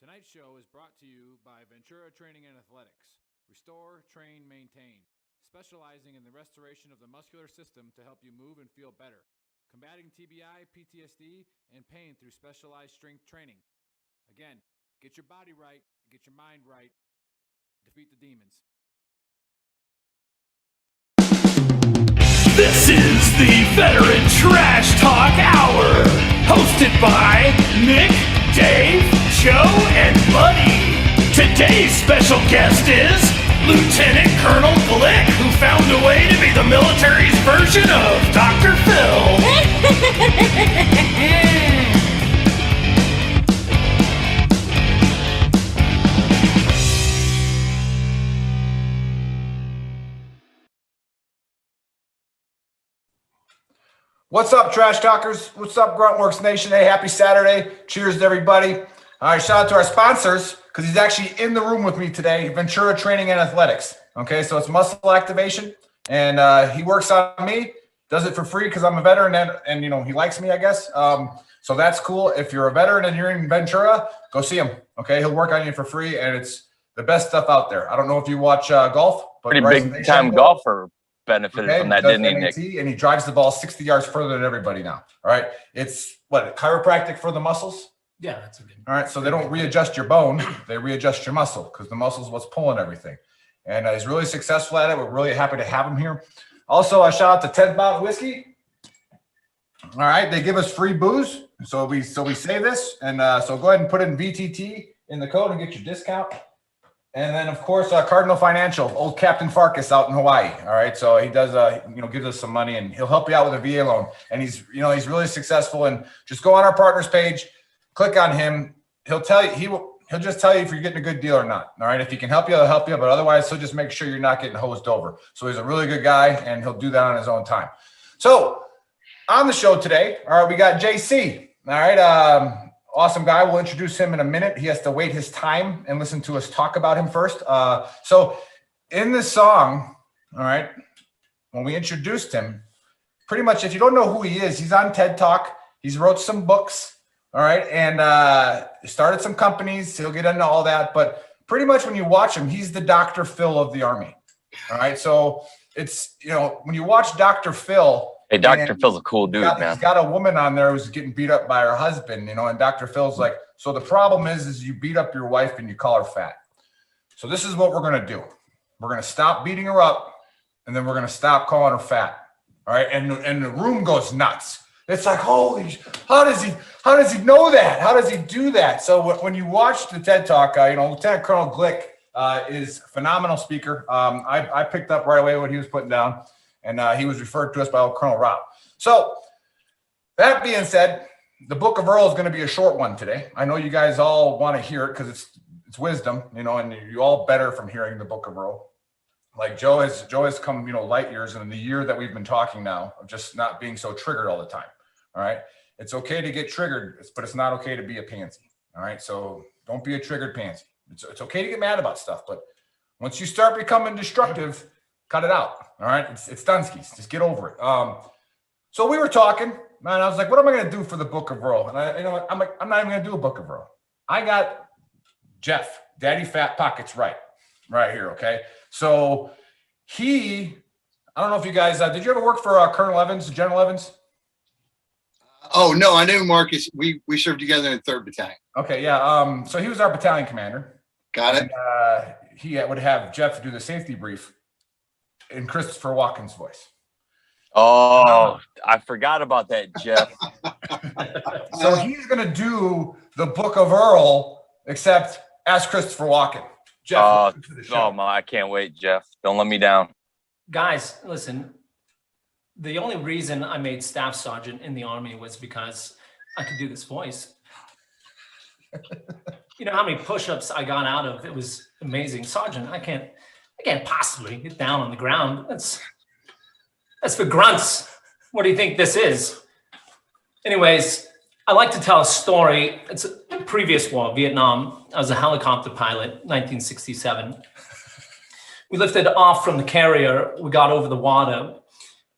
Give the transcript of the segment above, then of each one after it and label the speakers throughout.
Speaker 1: Tonight's show is brought to you by Ventura Training and Athletics. Restore, train, maintain. Specializing in the restoration of the muscular system to help you move and feel better. Combating TBI, PTSD, and pain through specialized strength training. Again, get your body right, get your mind right, defeat the demons.
Speaker 2: This is the Veteran Trash Talk Hour, hosted by Nick, Dave, Joe, and Buddy. Today's special guest is Lieutenant Colonel Glick, who found a way to be the military's version of Dr. Phil.
Speaker 3: What's up, Trash Talkers? What's up, Gruntworks Nation? Hey, happy Saturday. Cheers to everybody. All right, shout out to our sponsors, because he's actually in the room with me today, Ventura Training and Athletics. Okay, so it's muscle activation, and he works on me, does it for free because I'm a veteran, and you know, he likes me, I guess. So that's cool. If you're a veteran and you're in Ventura, go see him. Okay, he'll work on you for free, and it's the best stuff out there. I don't know if you watch golf, but
Speaker 4: pretty big time golfer benefited from that, didn't he, Nick?
Speaker 3: And he drives the ball 60 yards further than everybody now. All right. It's what, chiropractic for the muscles?
Speaker 5: Yeah, that's a good.
Speaker 3: All right. So they don't readjust your bone, they readjust your muscle, because the muscle is what's pulling everything. And he's really successful at it. We're really happy to have him here. Also, a shout out to 10th Mountain Whiskey. All right. They give us free booze. So we say this. And so go ahead and put in VTT in the code and get your discount. And then, of course, Cardinal Financial, old Captain Farkas out in Hawaii. All right, so he does, gives us some money, and he'll help you out with a VA loan. And he's really successful. And just go on our partners page, click on him. He'll tell you, he'll just tell you if you're getting a good deal or not. All right, if he can help you, he'll help you. But otherwise, he'll just make sure you're not getting hosed over. So he's a really good guy, and he'll do that on his own time. So on the show today, all right, we got JC. All right, awesome guy. We'll introduce him in a minute. He has to wait his time and listen to us talk about him first. So in this song, all right, when we introduced him, pretty much if you don't know who he is, he's on TED Talk. He's wrote some books, all right, and started some companies. He'll get into all that. But pretty much when you watch him, he's the Dr. Phil of the Army, all right? So it's, when you watch Dr. Phil,
Speaker 4: hey, Dr. Phil's a cool dude, man.
Speaker 3: He's got a woman on there who's getting beat up by her husband, and Dr. Phil's like, so the problem is you beat up your wife and you call her fat. So this is what we're going to do. We're going to stop beating her up, and then we're going to stop calling her fat. All right. And the room goes nuts. It's like, holy, how does he know that? How does he do that? So when you watch the TED Talk, Lieutenant Colonel Glick is a phenomenal speaker. I picked up right away what he was putting down. And he was referred to us by Colonel Rob. So that being said, the Book of Earl is going to be a short one today. I know you guys all want to hear it because it's wisdom, and you all better from hearing the Book of Earl. Like Joe has come, light years in the year that we've been talking now of just not being so triggered all the time. All right. It's okay to get triggered, but it's not okay to be a pansy. All right. So don't be a triggered pansy. It's okay to get mad about stuff, but once you start becoming destructive, cut it out. All right. It's Dunskies. Just get over it. So we were talking, man. I was like, what am I going to do for the Book of Earl? And I'm like, I'm not even going to do a Book of Earl. I got Jeff, Daddy Fat Pockets right here. Okay. So I don't know if you guys, did you ever work for Colonel Evans, General Evans?
Speaker 6: Oh, no, I knew Marcus. We served together in 3rd Battalion.
Speaker 3: Okay. Yeah. So he was our battalion commander.
Speaker 6: Got it.
Speaker 3: And, he would have Jeff do the safety brief in Christopher Walken's voice.
Speaker 4: Oh, I forgot about that, Jeff.
Speaker 3: So he's going to do the Book of Earl, except as Christopher Walken. Jeff,
Speaker 4: I can't wait, Jeff. Don't let me down.
Speaker 5: Guys, listen, the only reason I made staff sergeant in the Army was because I could do this voice. You know how many push-ups I got out of? It was amazing. Sergeant, I can't possibly get down on the ground. That's for grunts. What do you think this is? Anyways, I like to tell a story. It's a previous war, Vietnam. I was a helicopter pilot, 1967. We lifted off from the carrier. We got over the water.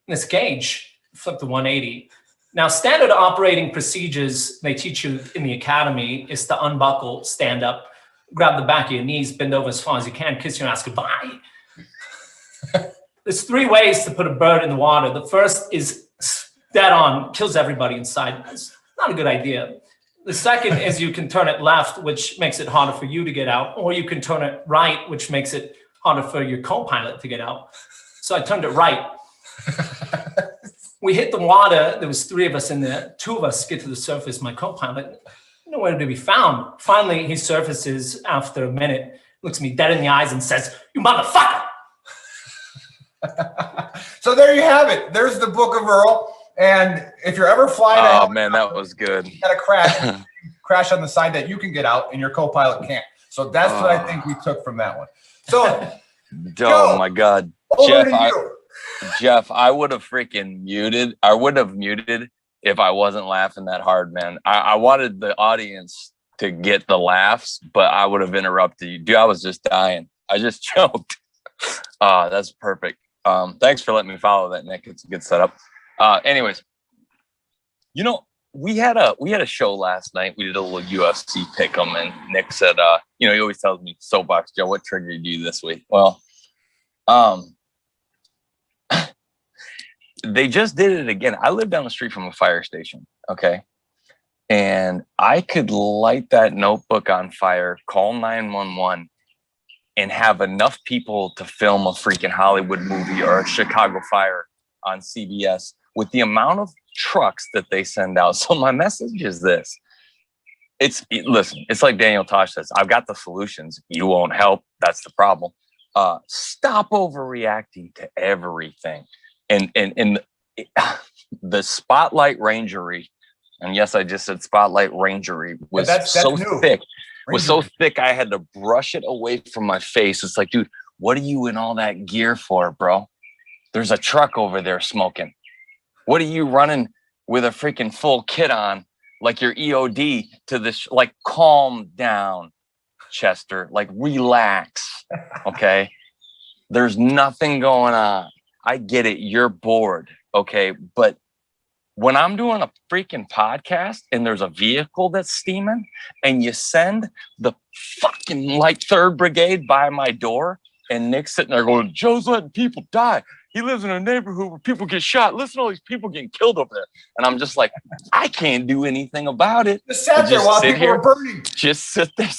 Speaker 5: This gauge flipped to 180. Now, standard operating procedures they teach you in the academy is to unbuckle, stand up, grab the back of your knees, bend over as far as you can, kiss your ass goodbye. There's 3 ways to put a bird in the water. The first is dead on, kills everybody inside. It's not a good idea. The second is you can turn it left, which makes it harder for you to get out, or you can turn it right, which makes it harder for your co-pilot to get out. So I turned it right. We hit the water. There was 3 of us in there. 2 of us get to the surface. My co-pilot, nowhere to be found. Finally, he surfaces after a minute, looks me dead in the eyes and says, "You motherfucker!"
Speaker 3: So there you have it. There's the Book of Earl. And if you're ever flying,
Speaker 4: Oh man, that was good.
Speaker 3: You got to crash on the side that you can get out, and your co-pilot can't. So that's what I think we took from that one. So,
Speaker 4: oh my God,
Speaker 3: over to you.
Speaker 4: Jeff, I would have freaking muted. I would have muted if I wasn't laughing that hard, man. I wanted the audience to get the laughs, but I would have interrupted you. Dude, I was just dying. I just choked. That's perfect. Thanks for letting me follow that, Nick. It's a good setup. Anyways, you know, we had a show last night. We did a little UFC pick'em, and Nick said, you know, he always tells me, "Soapbox Joe, what triggered you this week?" Well, they just did it again. I live down the street from a fire station, okay? And I could light that notebook on fire, call 911, and have enough people to film a freaking Hollywood movie or a Chicago fire on CBS with the amount of trucks that they send out. So my message is this. Listen, it's like Daniel Tosh says, I've got the solutions. You won't help. That's the problem. Stop overreacting to everything. And the Spotlight Rangery, and yes, I just said Spotlight Rangery, was so thick. Was so thick I had to brush it away from my face. It's like, dude, what are you in all that gear for, bro? There's a truck over there smoking. What are you running with a freaking full kit on, like your EOD to this? Like, calm down, Chester. Like, relax, okay? There's nothing going on. I get it. You're bored, okay? But when I'm doing a freaking podcast and there's a vehicle that's steaming and you send the fucking like 3rd Brigade by my door and Nick's sitting there going, "Joe's letting people die. He lives in a neighborhood where people get shot. Listen to all these people getting killed over there." And I'm just like, I can't do anything about it.
Speaker 3: Just sat there while people are burning.
Speaker 4: Just sit there,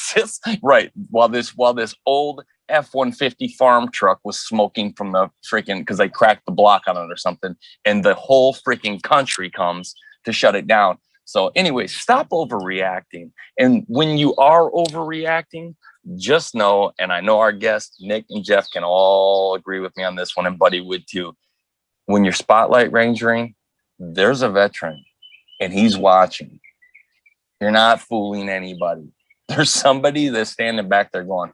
Speaker 4: right. While this old F-150 farm truck was smoking from the freaking, because they cracked the block on it or something, and the whole freaking country comes to shut it down. So anyway, stop overreacting. And when you are overreacting, just know, and I know our guests, Nick and Jeff, can all agree with me on this one, and Buddy would too. When you're Spotlight Rangering, there's a veteran and he's watching. You're not fooling anybody. There's somebody that's standing back there going,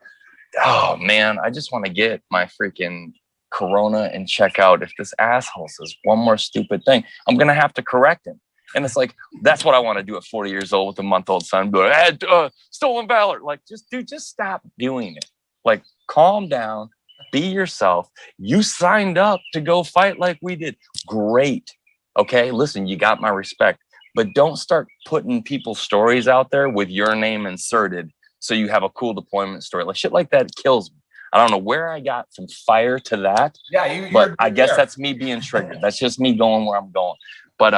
Speaker 4: "Oh man, I just want to get my freaking Corona and check out. If this asshole says one more stupid thing, I'm going to have to correct him." And it's like, that's what I want to do at 40 years old with a month-old son. Be like, stolen valor. Like, just stop doing it. Like, calm down, be yourself. You signed up to go fight like we did. Great. Okay, listen, you got my respect. But don't start putting people's stories out there with your name inserted so you have a cool deployment story. Like, shit like that kills me. I don't know where I got from fire to that.
Speaker 3: Yeah,
Speaker 4: but I guess that's me being triggered. That's just me going where I'm going. But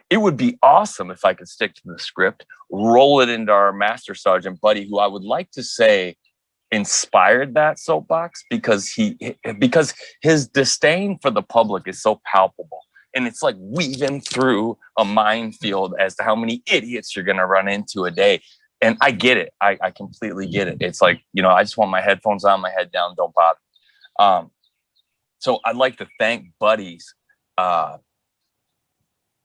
Speaker 4: it would be awesome if I could stick to the script, roll it into our Master Sergeant Buddy, who I would like to say inspired that soapbox, because his disdain for the public is so palpable. And it's like weaving through a minefield as to how many idiots you're going to run into a day. And I get it. I completely get it. It's like, you know, I just want my headphones on, my head down, don't bother. So I'd like to thank Buddy's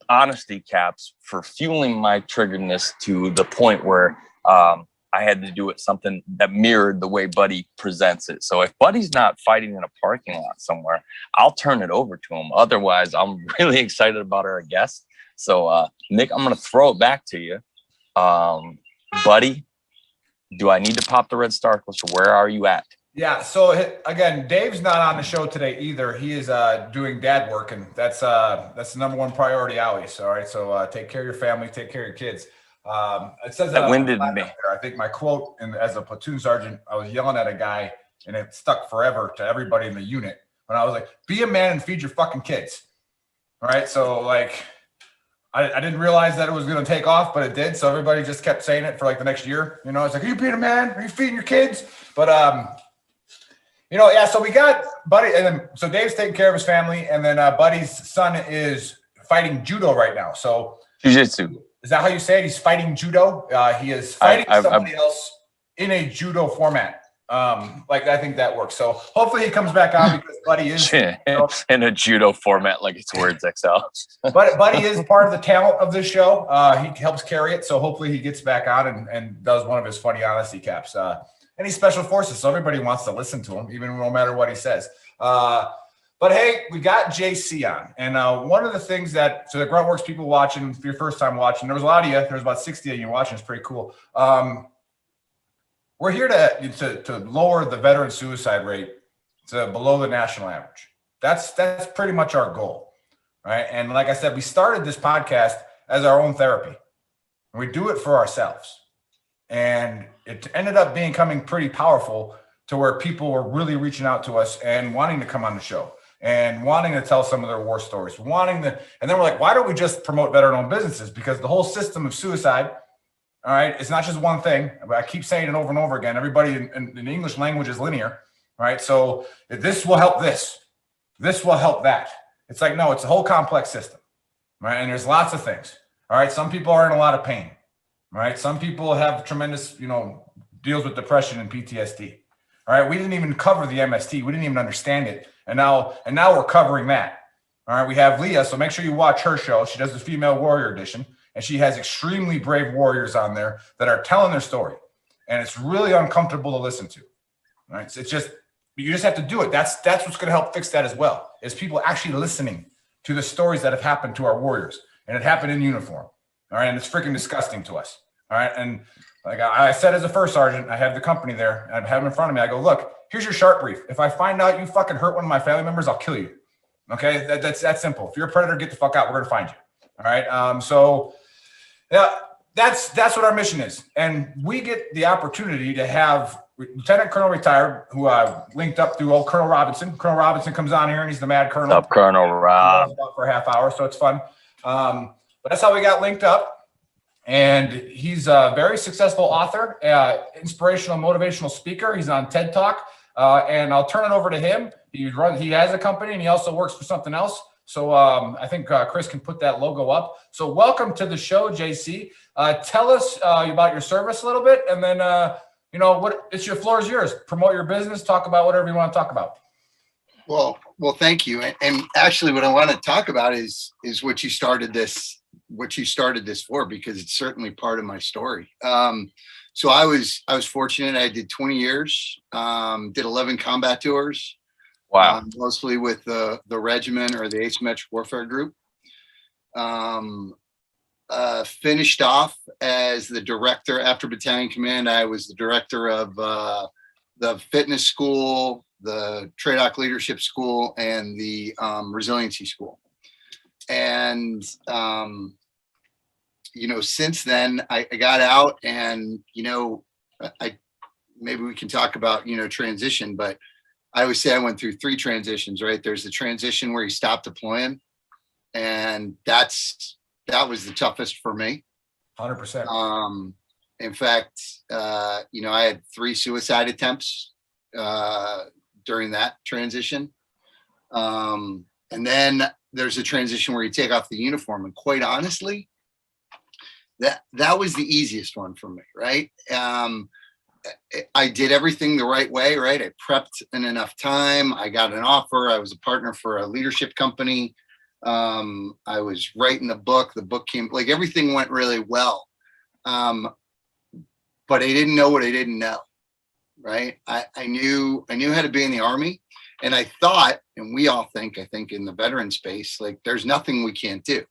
Speaker 4: honesty caps for fueling my triggeredness to the point where I had to do it something that mirrored the way Buddy presents it. So if Buddy's not fighting in a parking lot somewhere, I'll turn it over to him. Otherwise, I'm really excited about our guest. So Nick, I'm going to throw it back to you. Buddy, do I need to pop the red star? Where are you at?
Speaker 3: Yeah. So again, Dave's not on the show today either. He is doing dad work, and that's the number one priority always. All right. So take care of your family, take care of your kids. It says
Speaker 4: That winded me.
Speaker 3: I think my quote as a platoon sergeant, I was yelling at a guy and it stuck forever to everybody in the unit. When I was like, be a man and feed your fucking kids. All right. So like, I didn't realize that it was going to take off, but it did. So everybody just kept saying it for like the next year. You know, it's like, are you being a man? Are you feeding your kids? But, you know, yeah. So we got Buddy, and then so Dave's taking care of his family, and then Buddy's son is fighting judo right now. So
Speaker 4: Jiu-jitsu.
Speaker 3: is that how you say it? He's fighting judo. He is fighting somebody else in a judo format. Like I think that works. So hopefully he comes back on because Buddy is
Speaker 4: in a judo format, like it's Words XL.
Speaker 3: But Buddy is part of the talent of this show. He helps carry it. So hopefully he gets back on and does one of his funny honesty caps. And he's special forces, so everybody wants to listen to him, even no matter what he says. But hey, we got JC on. And one of the things that, so the Gruntworks people watching, for your first time watching, there was a lot of you, there's about 60 of you watching, it's pretty cool. We're here to lower the veteran suicide rate to below the national average. That's pretty much our goal, right? And like I said, we started this podcast as our own therapy. And we do it for ourselves. And it ended up becoming pretty powerful to where people were really reaching out to us and wanting to come on the show and wanting to tell some of their war stories, and then we're like, why don't we just promote veteran-owned businesses? Because the whole system of suicide, all right, it's not just one thing. I keep saying it over and over again. Everybody in the English language is linear, right? So this will help this. This will help that. It's like, no, it's a whole complex system, right? And there's lots of things, all right? Some people are in a lot of pain, right? Some people have tremendous, deals with depression and PTSD, all right? We didn't even cover the MST. We didn't even understand it. And now we're covering that, all right? We have Leah, so make sure you watch her show. She does the Female Warrior Edition. And she has extremely brave warriors on there that are telling their story. And it's really uncomfortable to listen to. Right? So you just have to do it. That's what's going to help fix that as well, is people actually listening to the stories that have happened to our warriors. And it happened in uniform. All right. And it's freaking disgusting to us. All right. And like I said, as a first sergeant, I have the company there. And I have them in front of me. I go, look, here's your sharp brief. If I find out you fucking hurt one of my family members, I'll kill you. Okay. That's that simple. If you're a predator, get the fuck out. We're going to find you. All right. So yeah, that's what our mission is. And we get the opportunity to have Lieutenant Colonel retired, who linked up through old Colonel Robinson. Colonel Robinson comes on here and he's the mad colonel.
Speaker 4: What's up, Colonel Rob?
Speaker 3: For a half hour, so it's fun. But that's how we got linked up. And he's a very successful author, inspirational, motivational speaker. He's on TED Talk. And I'll turn it over to him. He has a company and he also works for something else. So I think Chris can put that logo up. So welcome to the show, JC. Tell us about your service a little bit, and then it's your floor is yours. Promote your business. Talk about whatever you want to talk about.
Speaker 6: Well, thank you. And actually, what I want to talk about is what you started this for, because it's certainly part of my story. So I was fortunate. I did 20 years. Did 11 combat tours.
Speaker 4: Wow.
Speaker 6: Mostly with the regiment or the asymmetric warfare group. Finished off as the director after battalion command. I was the director of the fitness school, the TRADOC leadership school, and the resiliency school. And, since then I got out and, maybe we can talk about, transition, but I always say I went through 3 transitions, right? There's the transition where you stop deploying, and that was the toughest for me.
Speaker 3: 100%.
Speaker 6: In fact, I had 3 suicide attempts during that transition. And then there's a transition where you take off the uniform, and quite honestly, that was the easiest one for me, right? I did everything the right way, right? I prepped in enough time. I got an offer. I was a partner for a leadership company. I was writing the book. The book came, like, everything went really well. But I didn't know what I didn't know, right? I knew how to be in the Army, and I thought, and we all think, I think in the veteran space, like, there's nothing we can't do.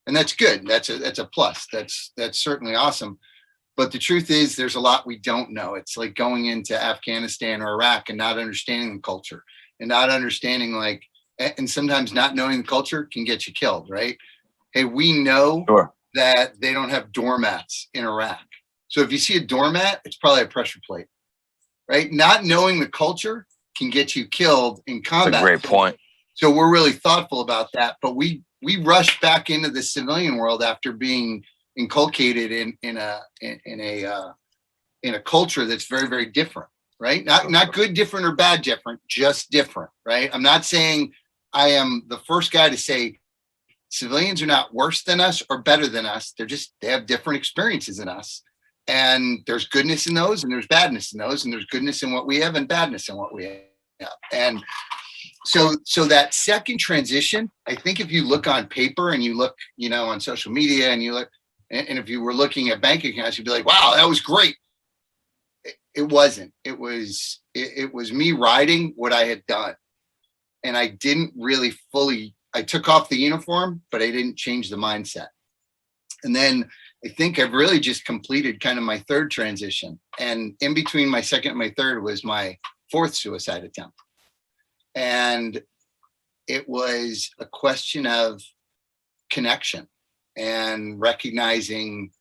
Speaker 6: And that's good. That's a plus. That's certainly awesome. But the truth is, there's a lot we don't know. It's like going into Afghanistan or Iraq and not understanding the culture, and not understanding, and sometimes not knowing the culture can get you killed, right? Hey, we know
Speaker 4: Sure.
Speaker 6: that they don't have doormats in Iraq. So if you see a doormat, it's probably a pressure plate, right? Not knowing the culture can get you killed in combat.
Speaker 4: That's a great point.
Speaker 6: So we're really thoughtful about that. But we rushed back into the civilian world after being inculcated in a culture that's very, very different, right? Not good, different, or bad, different, just different, right? I'm not saying I am the first guy to say civilians are not worse than us or better than us. They have different experiences than us. And there's goodness in those, and there's badness in those, and there's goodness in what we have and badness in what we have. And so that second transition, I think if you look on paper and you look, on social media and you look, and if you were looking at bank accounts, you'd be like, wow, that was great. It wasn't. It was me writing what I had done. And I didn't really I took off the uniform, but I didn't change the mindset. And then I think I've really just completed kind of my third transition. And in between my second and my third was my fourth suicide attempt. And it was a question of connection and recognizing,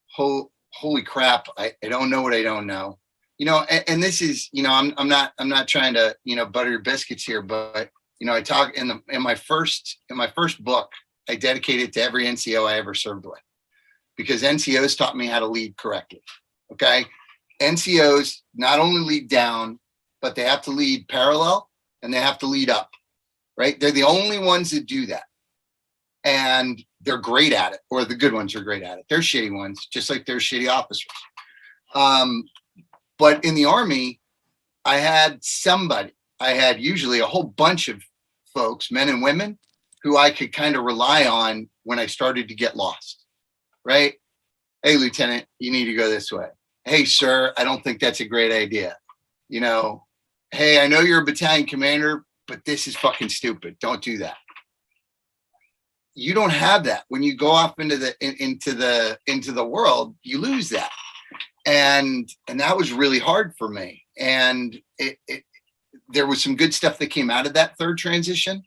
Speaker 6: holy crap, I don't know what I don't know. And this is, I'm not trying to, butter your biscuits here, but I talk in my first book, I dedicated it to every NCO I ever served with, because NCOs taught me how to lead correctly. Okay. NCOs not only lead down, but they have to lead parallel and they have to lead up, right? They're the only ones that do that. And they're great at it, or the good ones are great at it. They're shitty ones, just like they're shitty officers. But in the Army, I had usually a whole bunch of folks, men and women, who I could kind of rely on when I started to get lost, right? Hey, Lieutenant, you need to go this way. Hey, sir, I don't think that's a great idea. Hey, I know you're a battalion commander, but this is fucking stupid. Don't do that. You don't have that. When you go off into the world, you lose that. And that was really hard for me. And there was some good stuff that came out of that third transition.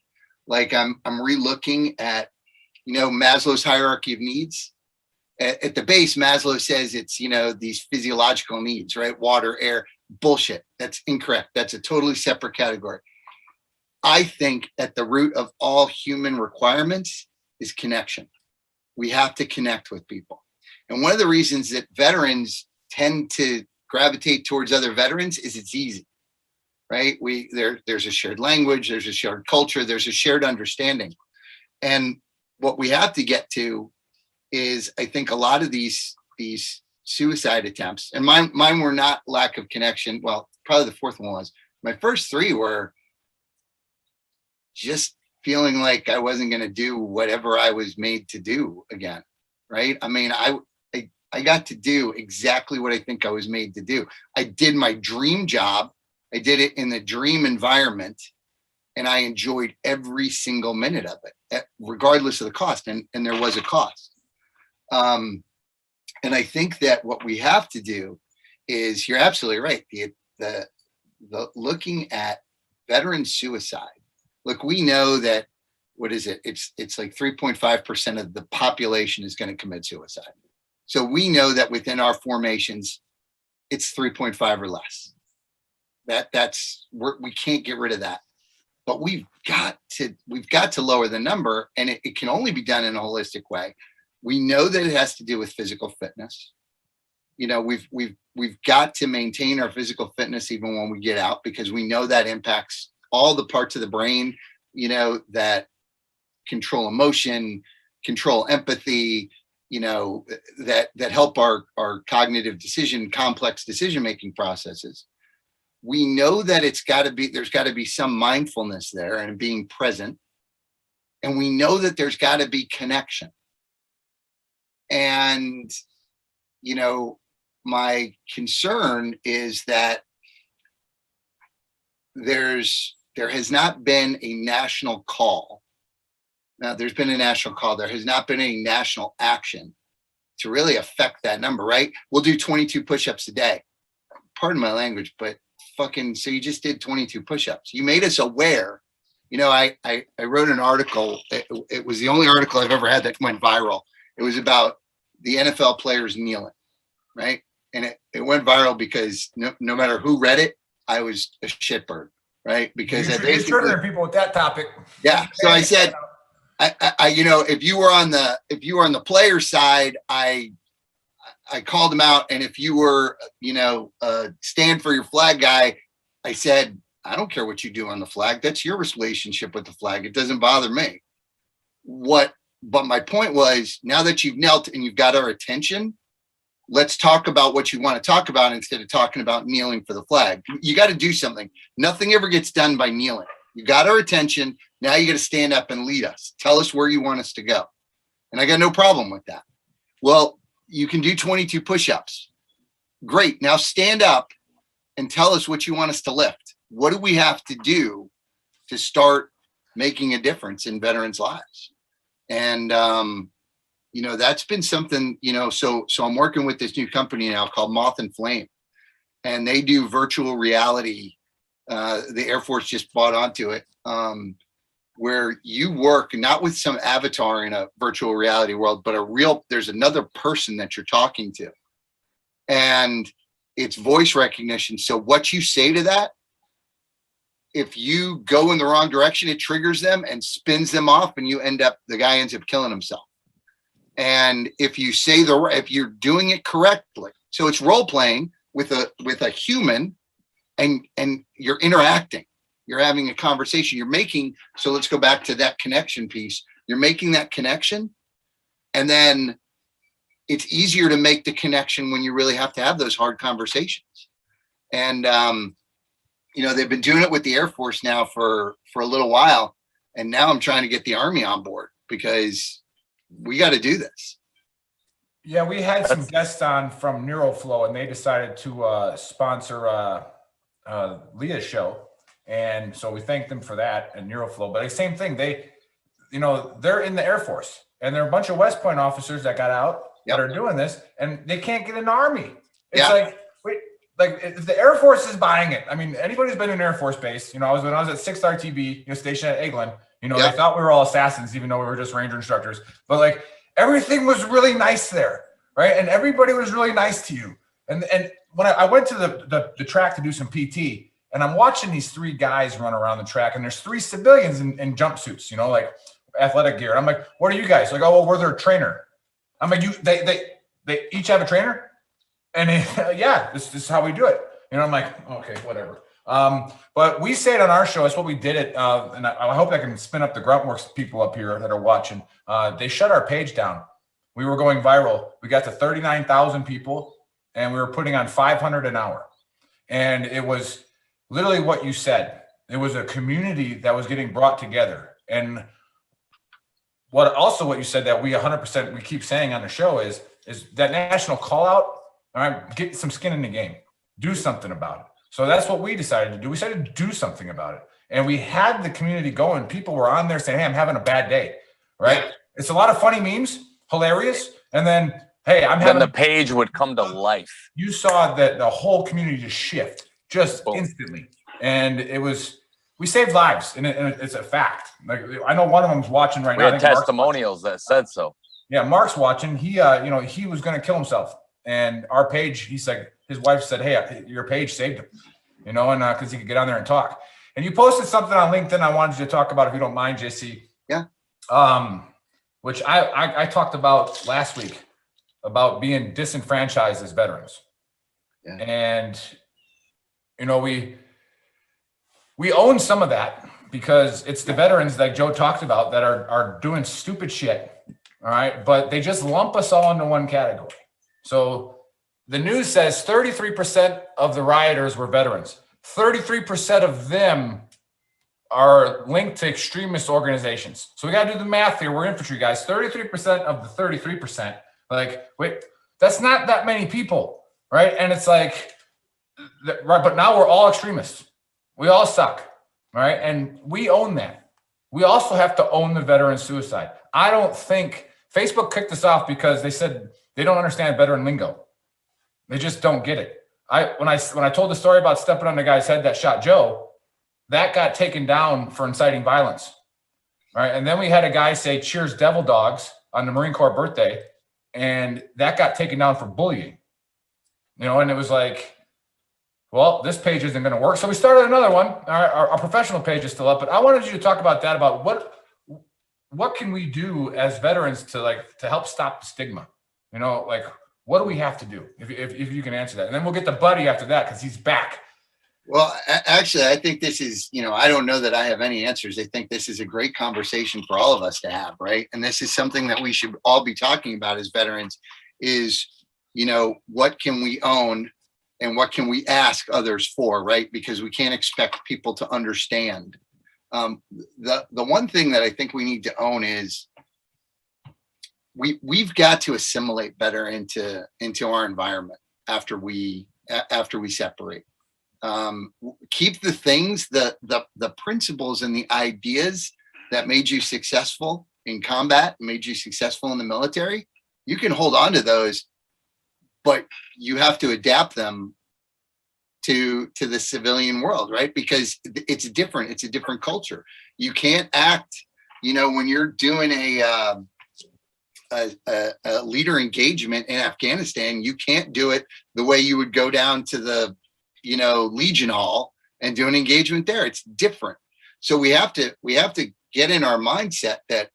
Speaker 6: Like I'm relooking at, Maslow's hierarchy of needs. At the base, Maslow says it's, these physiological needs, right? Water, air, bullshit. That's incorrect. That's a totally separate category. I think at the root of all human requirements is connection. We have to connect with people. And one of the reasons that veterans tend to gravitate towards other veterans is it's easy, right? There's a shared language, there's a shared culture, there's a shared understanding. And what we have to get to is, I think, a lot of these suicide attempts, and mine were not lack of connection. Well, probably the fourth one was. My first three were just feeling like I wasn't going to do whatever I was made to do again, right? I mean, I got to do exactly what I think I was made to do. I did my dream job. I did it in the dream environment, and I enjoyed every single minute of it, regardless of the cost. And there was a cost. And I think that what we have to do is, you're absolutely right. The looking at veteran suicide. Look, we know that, what is it? It's like 3.5% of the population is going to commit suicide. So we know that within our formations, it's 3.5 or less. We can't get rid of that. But we've got to lower the number, and it can only be done in a holistic way. We know that it has to do with physical fitness. We've got to maintain our physical fitness even when we get out, because we know that impacts all the parts of the brain, that control emotion, control empathy, that help our cognitive complex decision-making processes. We know that there's got to be some mindfulness there and being present. And we know that there's got to be connection. And, my concern is that there has not been a national call. Now, there's been a national call. There has not been any national action to really affect that number, right? We'll do 22 push-ups a day. Pardon my language, but so you just did 22 push-ups. You made us aware. I wrote an article. It was the only article I've ever had that went viral. It was about the NFL players kneeling, right? And it went viral because no matter who read it, I was a shitbird, right? Because
Speaker 3: you're triggering people with that topic.
Speaker 6: Yeah. So I said, I if you were on the player side, I called him out, and if you were stand for your flag guy, I said, I don't care what you do on the flag. That's your relationship with the flag. It doesn't bother me. But my point was, now that you've knelt and you've got our attention, let's talk about what you want to talk about instead of talking about kneeling for the flag. You got to do something. Nothing ever gets done by kneeling. You got our attention. Now you got to stand up and lead us. Tell us where you want us to go. And I got no problem with that. Well, you can do 22 push-ups. Great. Now stand up and tell us what you want us to lift. What do we have to do to start making a difference in veterans' lives? And, that's been something, so I'm working with this new company now called Moth and Flame, and they do virtual reality. The Air Force just bought onto it, where you work not with some avatar in a virtual reality world, but there's another person that you're talking to, and it's voice recognition. So what you say to that, if you go in the wrong direction, it triggers them and spins them off, and the guy ends up killing himself. And if you say if you're doing it correctly, so it's role playing with a human, and you're interacting, you're having a conversation, so let's go back to that connection piece. You're making that connection, and then it's easier to make the connection when you really have to have those hard conversations. And, they've been doing it with the Air Force now for a little while. And now I'm trying to get the Army on board because we got to do this.
Speaker 3: Yeah, we had some guests on from NeuroFlow, and they decided to sponsor Leah's show. And so we thank them for that and NeuroFlow. But the same thing, they're in the Air Force, and there are a bunch of West Point officers that got out that are doing this, and they can't get in the Army. It's like, wait, like if the Air Force is buying it. I mean, anybody who's been in an Air Force base, when I was at 6th RTB, stationed at Eglin, they thought we were all assassins, even though we were just Ranger instructors. But like everything was really nice there, right? And everybody was really nice to you. And when I went to the track to do some PT, and I'm watching these 3 guys run around the track, and there's 3 civilians in jumpsuits, like athletic gear. And I'm like, what are you guys? Like, oh, well, we're their trainer. I'm like, they each have a trainer? And this is how we do it. I'm like, okay, whatever. But we say it on our show. That's what we did it. And I hope I can spin up the Gruntworks people up here that are watching. They shut our page down. We were going viral. We got to 39,000 people, and we were putting on 500 an hour. And it was literally what you said. It was a community that was getting brought together. And what you said that we 100%, we keep saying on the show is that national call out. All right, get some skin in the game. Do something about it. So that's what we decided to do. We decided to do something about it. And we had the community going. People were on there saying, hey, I'm having a bad day, right? It's a lot of funny memes, hilarious. And then, hey,
Speaker 4: then the page would come to life.
Speaker 3: You saw that the whole community just shift, instantly. And we saved lives, and it's a fact. Like, I know one of them's watching right now.
Speaker 4: We had testimonials that said so.
Speaker 3: Yeah, Mark's watching. He was going to kill himself. And our page, he's like, his wife said, hey, your page saved him, and because he could get on there and talk. And you posted something on LinkedIn I wanted you to talk about, if you don't mind, JC.
Speaker 6: Yeah.
Speaker 3: Which I talked about last week, about being disenfranchised as veterans. Yeah. And, we own some of that, because it's the veterans that Joe talked about that are doing stupid shit. All right. But they just lump us all into one category. So the news says 33% of the rioters were veterans. 33% of them are linked to extremist organizations. So we got to do the math here. We're infantry guys. 33% of the 33%. Like, wait, that's not that many people, right? And it's like, right, but now we're all extremists. We all suck, right? And we own that. We also have to own the veteran suicide. I don't think Facebook kicked us off because they said they don't understand veteran lingo. They just don't get it. When I told the story about stepping on the guy's head that shot Joe, that got taken down for inciting violence, right? And then we had a guy say, "Cheers, devil dogs," on the Marine Corps birthday, and that got taken down for bullying. And it was like, well, this page isn't going to work. So we started another one. Our professional page is still up, but I wanted you to talk about that, about what can we do as veterans to help stop the stigma? What do we have to do? If you can answer that, and then we'll get to Buddy after that, because he's back.
Speaker 6: Well, actually, I think this is, I don't know that I have any answers. I think this is a great conversation for all of us to have, right? And this is something that we should all be talking about as veterans is, what can we own and what can we ask others for, right? Because we can't expect people to understand. The one thing that I think we need to own is we've got to assimilate better into our environment after we separate. Keep the things, the principles and the ideas that made you successful in combat, made you successful in the military. You can hold on to those, but you have to adapt them to the civilian world, right? Because it's different. It's a different culture. You can't act, when you're doing a leader engagement in Afghanistan, you can't do it the way you would go down to the Legion Hall and do an engagement there. It's different. So we have to get in our mindset that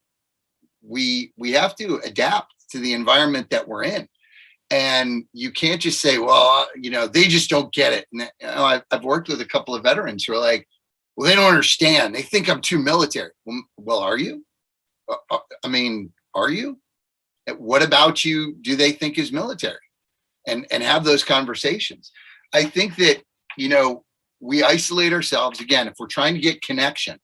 Speaker 6: we have to adapt to the environment that we're in. And you can't just say, well, they just don't get it. And I've worked with a couple of veterans who are like, well, they don't understand. They think I'm too military. Well, are you? Are you? What about you do they think is military? And have those conversations. I think that, we isolate ourselves. Again, if we're trying to get connection,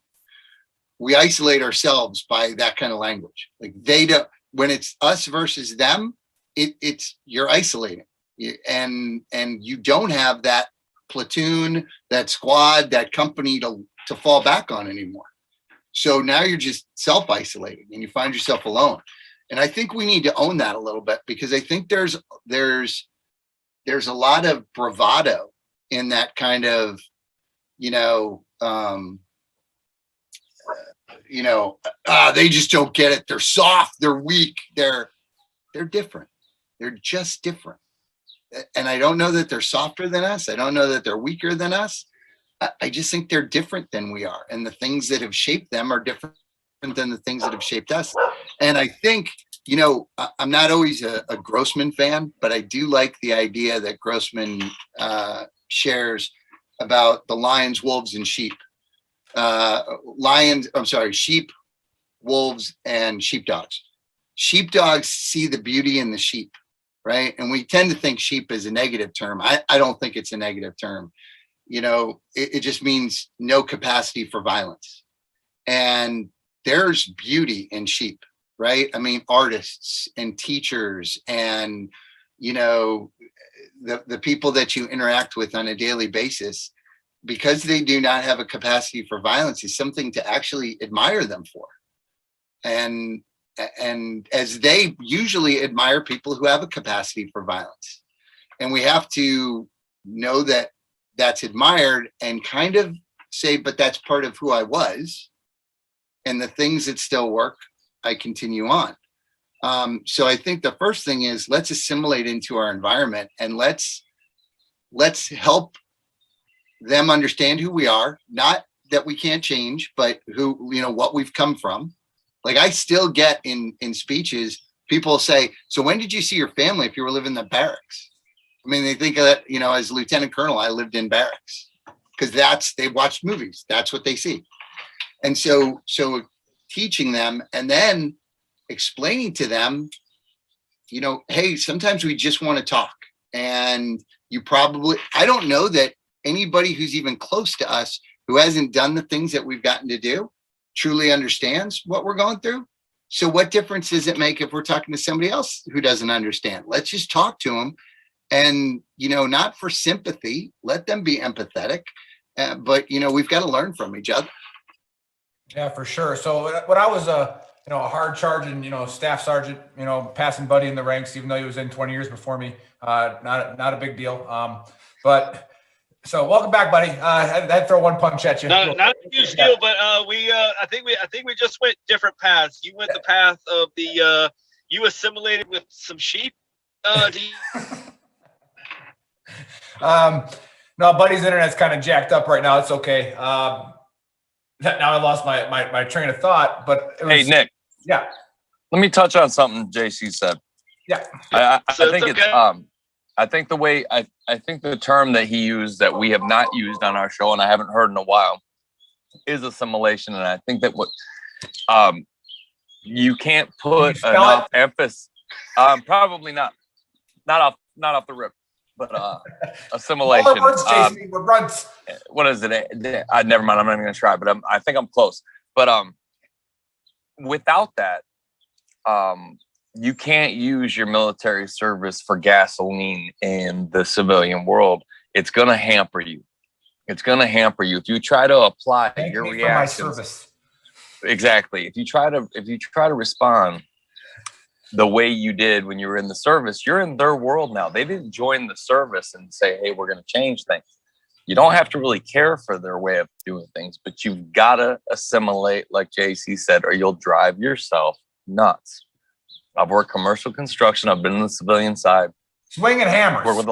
Speaker 6: we isolate ourselves by that kind of language. Like they don't, when it's us versus them, it's you're isolating, and you don't have that platoon, that squad, that company to fall back on anymore. So now you're just self-isolating and you find yourself alone. And I think we need to own that a little bit, because I think there's a lot of bravado in that kind of, they just don't get it. They're soft. They're weak. They're different. They're just different. And I don't know that they're softer than us. I don't know that they're weaker than us. I just think they're different than we are. And the things that have shaped them are different than the things that have shaped us. And I think, I'm not always a Grossman fan, but I do like the idea that Grossman shares about the lions, wolves, and sheep. Sheep, wolves, and sheepdogs. Sheepdogs see the beauty in the sheep, right? And we tend to think sheep is a negative term. I don't think it's a negative term. It just means no capacity for violence. And there's beauty in sheep, right? Artists and teachers and, the people that you interact with on a daily basis, because they do not have a capacity for violence, is something to actually admire them for. And as they usually admire people who have a capacity for violence. And we have to know that that's admired and kind of say, but that's part of who I was. And the things that still work, I continue on. So I think the first thing is, let's assimilate into our environment, and let's help them understand who we are. Not that we can't change, but what we've come from. Like I still get in speeches, people say, so when did you see your family if you were living in the barracks? They think of that, as lieutenant colonel, I lived in barracks, because they watched movies. That's what they see. And so teaching them and then explaining to them, hey, sometimes we just want to talk. And I don't know that anybody who's even close to us who hasn't done the things that we've gotten to do truly understands what we're going through. So what difference does it make if we're talking to somebody else who doesn't understand? Let's just talk to them, and, not for sympathy, let them be empathetic. But, we've got to learn from each other.
Speaker 3: Yeah, for sure. So when I was a hard charging, staff sergeant, passing Buddy in the ranks, even though he was in 20 years before me, not a big deal. But so welcome back, Buddy. I had to throw one punch at you.
Speaker 7: Not a huge deal, but I think we just went different paths. You went the path of the you assimilated with some sheep?
Speaker 3: No, buddy's internet's kind of jacked up right now. It's okay. Now I lost my train of thought, but it was,
Speaker 4: Hey, Nick.
Speaker 3: Yeah.
Speaker 4: Let me touch on something JC said.
Speaker 3: Yeah.
Speaker 4: I
Speaker 7: So
Speaker 4: think
Speaker 7: it's
Speaker 4: it's
Speaker 7: okay.
Speaker 4: I think the way I think the term that he used that we have not used on our show and I haven't heard in a while is assimilation. And I think that what you can't put enough emphasis. Probably not off the rip, but assimilation. What is it? Never mind. I'm not even gonna try, but I think I'm close. But without that, you can't use your military service for gasoline in the civilian world. It's gonna hamper you. It's gonna hamper you if you try to apply your reactions. Exactly. If you try to respond the way you did when you were in the service, you're in their world now. They didn't join the service and say, hey, we're going to change things. You don't have to really care for their way of doing things, but you've got to assimilate, like JC said, or you'll drive yourself nuts. I've worked commercial construction. I've been in the civilian side.
Speaker 3: Swinging hammers.
Speaker 4: Work with a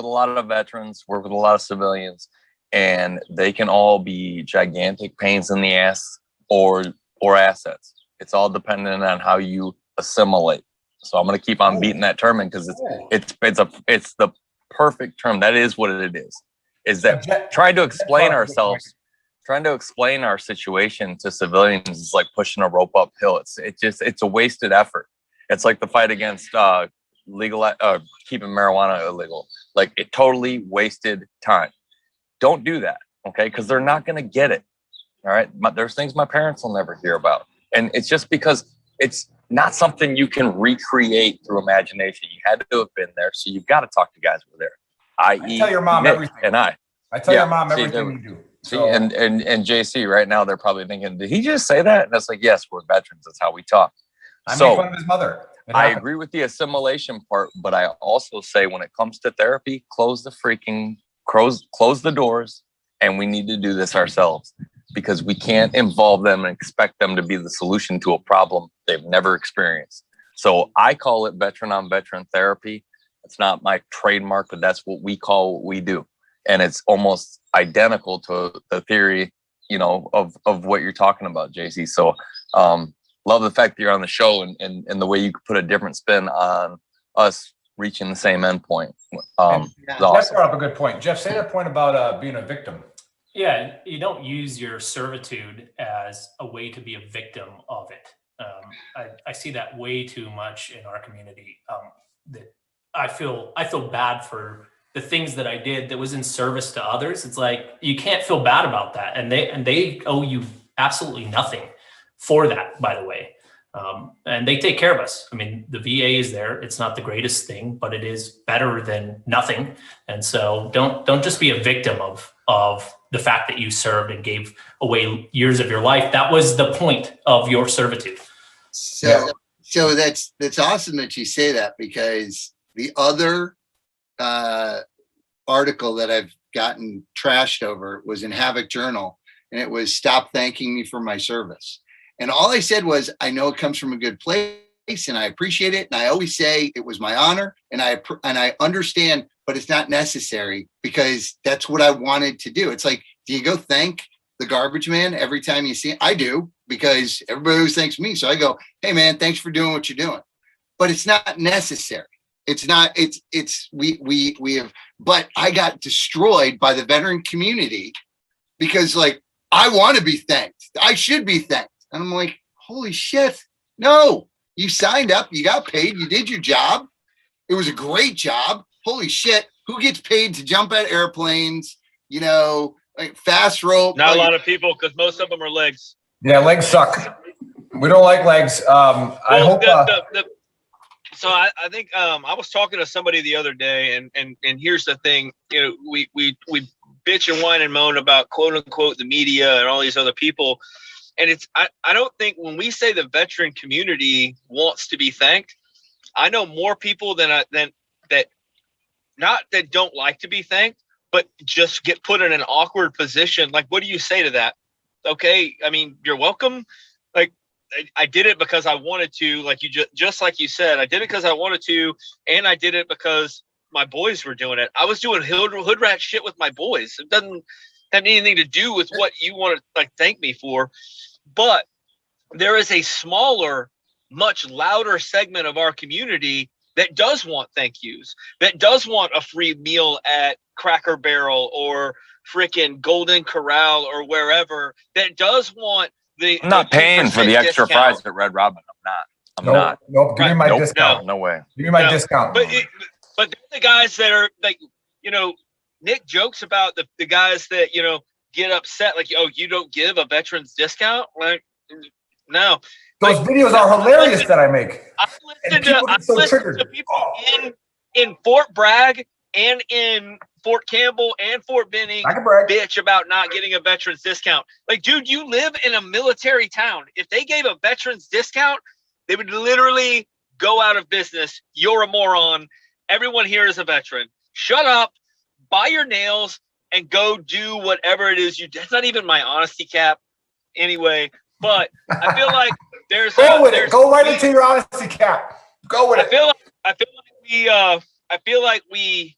Speaker 4: lot of veterans, work with a lot of civilians, and they can all be gigantic pains in the ass or assets. It's all dependent on how you assimilate. So I'm going to keep on beating that term in because it's the perfect term. That is what it is. Is that trying to explain our situation to civilians is like pushing a rope uphill. It's a wasted effort. It's like the fight against keeping marijuana illegal. Like it totally wasted time. Don't do that, okay? Because they're not going to get it. All right. There's things my parents will never hear about. And it's just because it's not something you can recreate through imagination. You had to have been there. So you've got to talk to guys who were there.
Speaker 3: I tell your mom
Speaker 4: Nick
Speaker 3: everything.
Speaker 4: And I
Speaker 3: tell your mom everything you do.
Speaker 4: So. And JC right now, they're probably thinking, did he just say that? And it's like, yes, we're veterans. That's how we talk.
Speaker 3: I make fun of his mother.
Speaker 4: I agree with the assimilation part, but I also say when it comes to therapy, close the doors, and we need to do this ourselves. Because we can't involve them and expect them to be the solution to a problem they've never experienced. So I call it veteran on veteran therapy. It's not my trademark, but that's what we call what we do. And it's almost identical to the theory, of what you're talking about, JC. So love the fact that you're on the show and the way you could put a different spin on us reaching the same endpoint.
Speaker 3: Jeff brought up a good point. Jeff, say that point about being a victim.
Speaker 5: Yeah, you don't use your servitude as a way to be a victim of it. I see that way too much in our community. That I feel bad for the things that I did that was in service to others. It's like you can't feel bad about that, and they owe you absolutely nothing for that. By the way, and they take care of us. I mean, the VA is there. It's not the greatest thing, but it is better than nothing. And so don't just be a victim of the fact that you served and gave away years of your life. That was the point of your servitude.
Speaker 6: So that's awesome that you say that, because the other article that I've gotten trashed over was in Havoc Journal, and it was "Stop thanking me for my service." And all I said was, I know it comes from a good place and I appreciate it. And I always say it was my honor and I understand, but it's not necessary because that's what I wanted to do. It's like, do you go thank the garbage man every time you see him? I do, because everybody always thanks me. So I go, hey man, thanks for doing what you're doing. But it's not necessary. We have, but I got destroyed by the veteran community because like, I want to be thanked. I should be thanked. And I'm like, holy shit. No, you signed up, you got paid, you did your job. It was a great job. Holy shit. Who gets paid to jump at airplanes? Like fast rope.
Speaker 7: Not a lot of people, because most of them are legs.
Speaker 3: Yeah, legs suck. We don't like legs. I hope.
Speaker 7: So I think I was talking to somebody the other day, and here's the thing. We bitch and whine and moan about quote unquote the media and all these other people. And I don't think when we say the veteran community wants to be thanked, I know more people that don't like to be thanked, but just get put in an awkward position. Like, what do you say to that? Okay, I mean, you're welcome. Like, I did it because I wanted to, like you just like you said, I did it because I wanted to, and I did it because my boys were doing it. I was doing hood rat shit with my boys. It doesn't have anything to do with what you want to like thank me for. But there is a smaller, much louder segment of our community that does want thank yous, that does want a free meal at Cracker Barrel or freaking Golden Corral or wherever, that does want the.
Speaker 4: I'm not paying for the extra
Speaker 7: discount.
Speaker 4: fries at Red Robin. I'm not.
Speaker 3: Nope. Give me my
Speaker 7: Nope.
Speaker 3: discount.
Speaker 4: No way.
Speaker 3: Give me my discount.
Speaker 7: But they're the guys that are like, Nick jokes about the guys that, get upset. Like, oh, you don't give a veterans discount? Like, no.
Speaker 3: Those videos are hilarious that I make.
Speaker 7: I listen to people in Fort Bragg and in Fort Campbell and Fort Benning bitch about not getting a veterans discount. Like, dude, you live in a military town. If they gave a veterans discount, they would literally go out of business. You're a moron. Everyone here is a veteran. Shut up, buy your nails, and go do whatever it is you do. That's not even my honesty cap anyway, but I feel like there's
Speaker 3: Go right into your honesty cap. Go with it.
Speaker 7: I feel like we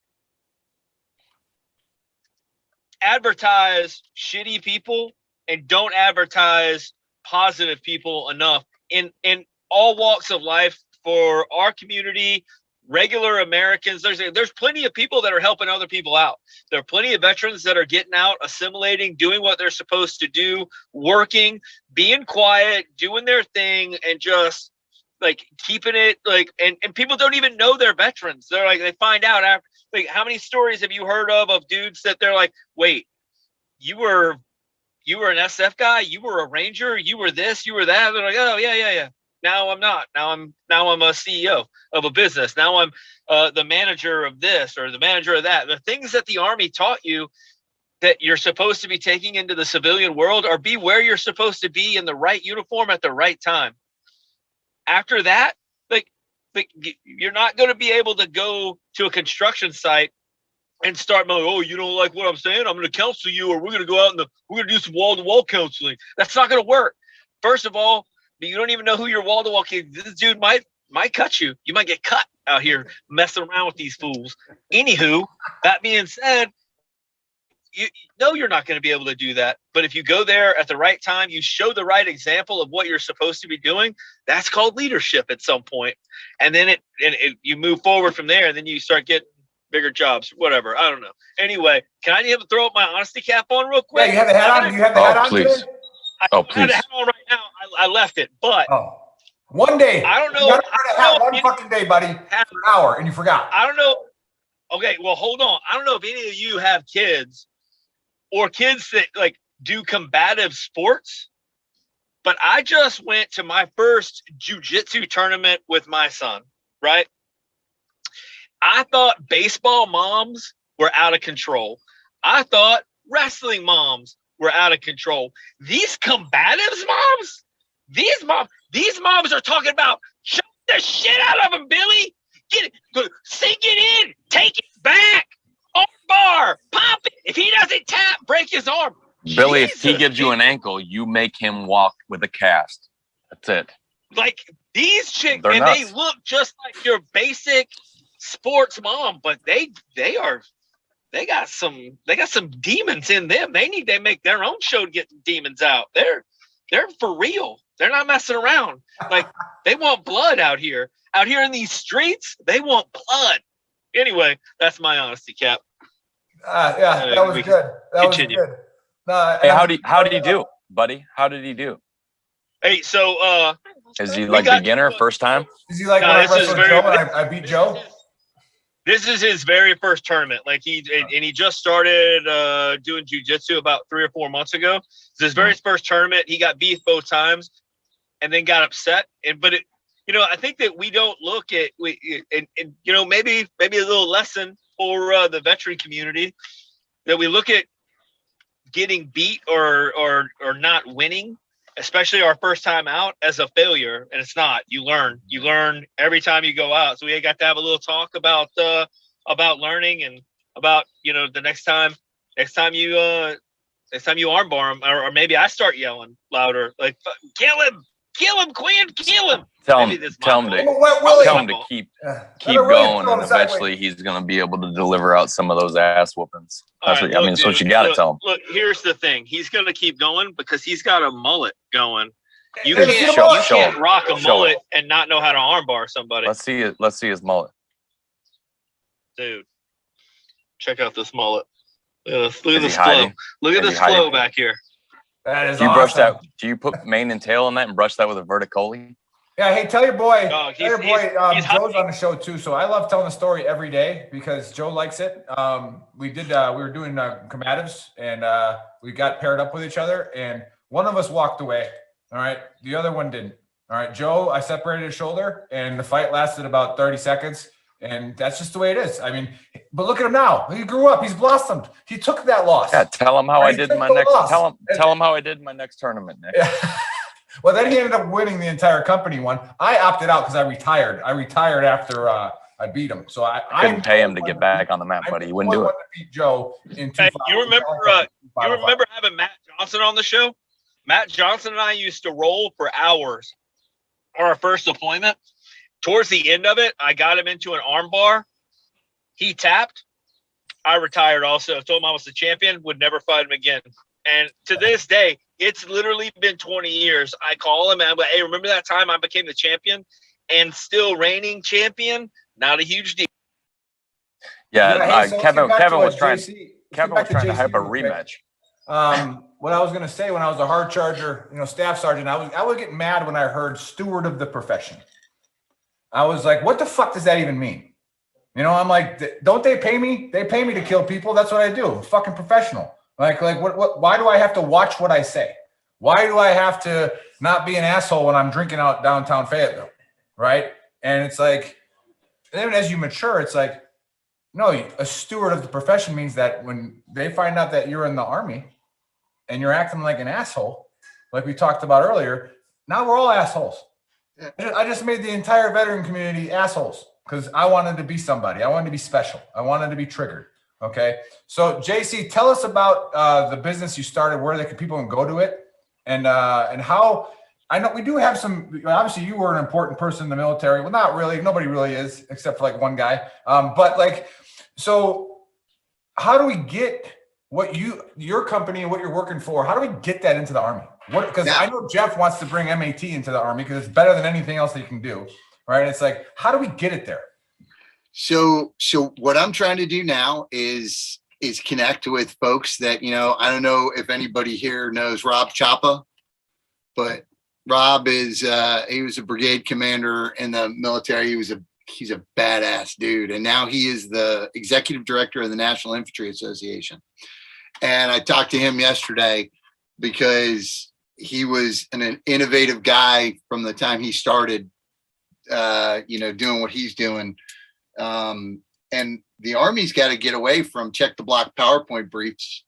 Speaker 7: advertise shitty people and don't advertise positive people enough in all walks of life for our community. Regular Americans, there's plenty of people that are helping other people out. There are plenty of veterans that are getting out, assimilating, doing what they're supposed to do, working, being quiet, doing their thing, and just like keeping it like. And people don't even know they're veterans. They're like, they find out after. Like, how many stories have you heard of dudes that they're like, wait, you were an SF guy, you were a Ranger, you were this, you were that. They're like, oh yeah. Now I'm not. Now I'm a CEO of a business. Now I'm the manager of this or the manager of that. The things that the Army taught you that you're supposed to be taking into the civilian world or be where you're supposed to be in the right uniform at the right time. After that, like you're not going to be able to go to a construction site and start going, oh, you don't like what I'm saying? I'm going to counsel you, or we're going to go out we're going to do some wall-to-wall counseling. That's not going to work. First of all, you don't even know who your wall-to-wall kid. This dude might cut you. You might get cut out here messing around with these fools. Anywho, that being said, you're not going to be able to do that. But if you go there at the right time, you show the right example of what you're supposed to be doing. That's called leadership at some point. And then you move forward from there, and then you start getting bigger jobs, whatever. I don't know. Anyway, can I even throw up my honesty cap on real quick?
Speaker 3: Yeah, you have the hat on. You have the hat on.
Speaker 4: Please.
Speaker 3: Today?
Speaker 7: I have the hat on right now. I left it, but
Speaker 3: one day.
Speaker 7: I don't know.
Speaker 3: You gotta wear the hat one fucking day, buddy, for an hour, and you forgot.
Speaker 7: I don't know. Okay, well, hold on. I don't know if any of you have kids or kids that like do combative sports, but I just went to my first jiu-jitsu tournament with my son, right? I thought baseball moms were out of control. I thought wrestling moms were out of control. These combatives moms, these moms are talking about shut the shit out of him, Billy. Get it, sink it in, take it back, arm bar, pop it. If he doesn't tap, break his arm.
Speaker 4: Billy, Jesus, if he gives you an ankle, you make him walk with a cast. That's it.
Speaker 7: Like these chicks,
Speaker 4: They're
Speaker 7: and
Speaker 4: nuts.
Speaker 7: they look just like your basic sports mom, but they got some demons in them. They need to make their own show to get demons out. They're for real. They're not messing around. Like they want blood out here. Out here in these streets, they want blood. Anyway, that's my honesty cap.
Speaker 3: Yeah, that was good. That was good.
Speaker 4: Hey, how did he do, buddy? How did he do?
Speaker 7: Hey, so
Speaker 4: is he like beginner, first time?
Speaker 3: Is he like when I wrestled Joe and I beat Joe?
Speaker 7: This is his very first tournament. Like he just started doing jiu-jitsu about 3 or 4 months ago. It's his very first tournament. He got beef both times, and then got upset. I think that we don't look at maybe a little lesson for the veteran community that we look at getting beat or not winning, especially our first time out, as a failure. And it's not. You learn every time you go out. So we got to have a little talk about learning and about, the next time you armbar him, or maybe I start yelling louder, like, kill him, Kill him, Quinn. Kill him.
Speaker 4: Tell
Speaker 7: Maybe
Speaker 4: him,
Speaker 7: this
Speaker 4: tell him
Speaker 7: might
Speaker 4: to,
Speaker 7: be-
Speaker 4: tell him to keep going, and eventually he's going to be able to deliver out some of those ass whoopings. That's
Speaker 7: All
Speaker 4: what
Speaker 7: right,
Speaker 4: I mean.
Speaker 7: look,
Speaker 4: So what
Speaker 7: dude,
Speaker 4: you got to
Speaker 7: look,
Speaker 4: tell him.
Speaker 7: Look, here's the thing. He's going to keep going because he's got a mullet going. You
Speaker 3: Hey,
Speaker 7: can't,
Speaker 3: show
Speaker 7: you can't
Speaker 4: him.
Speaker 7: rock a
Speaker 4: Show
Speaker 7: mullet
Speaker 4: him.
Speaker 7: and not know how to armbar somebody.
Speaker 4: Let's see it. Let's see his mullet.
Speaker 7: Dude, check out this mullet. Look at this, look at
Speaker 4: Is he
Speaker 7: this flow.
Speaker 4: hiding?
Speaker 7: Look at
Speaker 4: Is he
Speaker 7: this flow
Speaker 4: hiding?
Speaker 7: back here.
Speaker 3: That is
Speaker 4: Do you brush
Speaker 3: awesome.
Speaker 4: that? Do you put mane and tail on that and brush that with a verticoli?
Speaker 3: Yeah, hey, tell your boy,
Speaker 7: Dog,
Speaker 3: tell your
Speaker 7: he's-
Speaker 3: boy,
Speaker 7: he's
Speaker 3: Joe's on the show too. So I love telling the story every day because Joe likes it. We were doing combatives and we got paired up with each other and one of us walked away. All right. The other one didn't. All right. Joe, I separated his shoulder and the fight lasted about 30 seconds. And that's just the way it is. I mean, but look at him now. He grew up. He's blossomed. He took that loss.
Speaker 4: Yeah, tell him how I
Speaker 3: He
Speaker 4: did
Speaker 3: took
Speaker 4: in my
Speaker 3: the
Speaker 4: next.
Speaker 3: loss.
Speaker 4: Tell him how I did in my next tournament, Nick.
Speaker 3: Yeah. Well, then he ended up winning the entire company one. I opted out because I retired. I retired after I beat him. So I
Speaker 4: Couldn't pay him to get back on the map, buddy. He wouldn't do it.
Speaker 3: To beat Joe in
Speaker 7: Hey,
Speaker 3: 2-5.
Speaker 7: you remember having Matt Johnson on the show? Matt Johnson and I used to roll for hours. Our first deployment. Towards the end of it, I got him into an arm bar. He tapped. I retired also. Told him I was the champion, would never fight him again. And to this day, it's literally been 20 years. I call him and I'm like, hey, remember that time I became the champion and still reigning champion? Not a huge deal.
Speaker 4: Yeah,
Speaker 3: hey, so let's
Speaker 4: Kevin.
Speaker 3: get back
Speaker 4: Kevin
Speaker 3: to
Speaker 4: was trying.
Speaker 3: JC. Let's
Speaker 4: Kevin
Speaker 3: get
Speaker 4: was
Speaker 3: back
Speaker 4: trying to
Speaker 3: JC
Speaker 4: hype a
Speaker 3: real quick.
Speaker 4: rematch.
Speaker 3: What I was going to say when I was a hard charger, staff sergeant, I would get mad when I heard steward of the profession. I was like, what the fuck does that even mean? I'm like, don't they pay me? They pay me to kill people. That's what I do. I'm fucking professional. Like what, why do I have to watch what I say? Why do I have to not be an asshole when I'm drinking out downtown Fayetteville? Right. And it's like, then as you mature, it's like, no, a steward of the profession means that when they find out that you're in the Army and you're acting like an asshole, like we talked about earlier, now we're all assholes. Yeah. I just made the entire veteran community assholes because I wanted to be somebody. I wanted to be special. I wanted to be triggered. Okay. So JC, tell us about the business you started, where people can go to it and how. I know we do have some, obviously you were an important person in the military. Well, not really. Nobody really is except for like one guy. But like, so how do we get what your company and what you're working for? How do we get that into the Army? Because I know Jeff wants to bring MAT into the Army because it's better than anything else they can do. Right. It's like, how do we get it there?
Speaker 6: So what I'm trying to do now is connect with folks that, I don't know if anybody here knows Rob Chapa, but Rob is he was a brigade commander in the military. He's a badass dude. And now he is the executive director of the National Infantry Association. And I talked to him yesterday because he was an innovative guy from the time he started, doing what he's doing. And the Army's got to get away from check the block PowerPoint briefs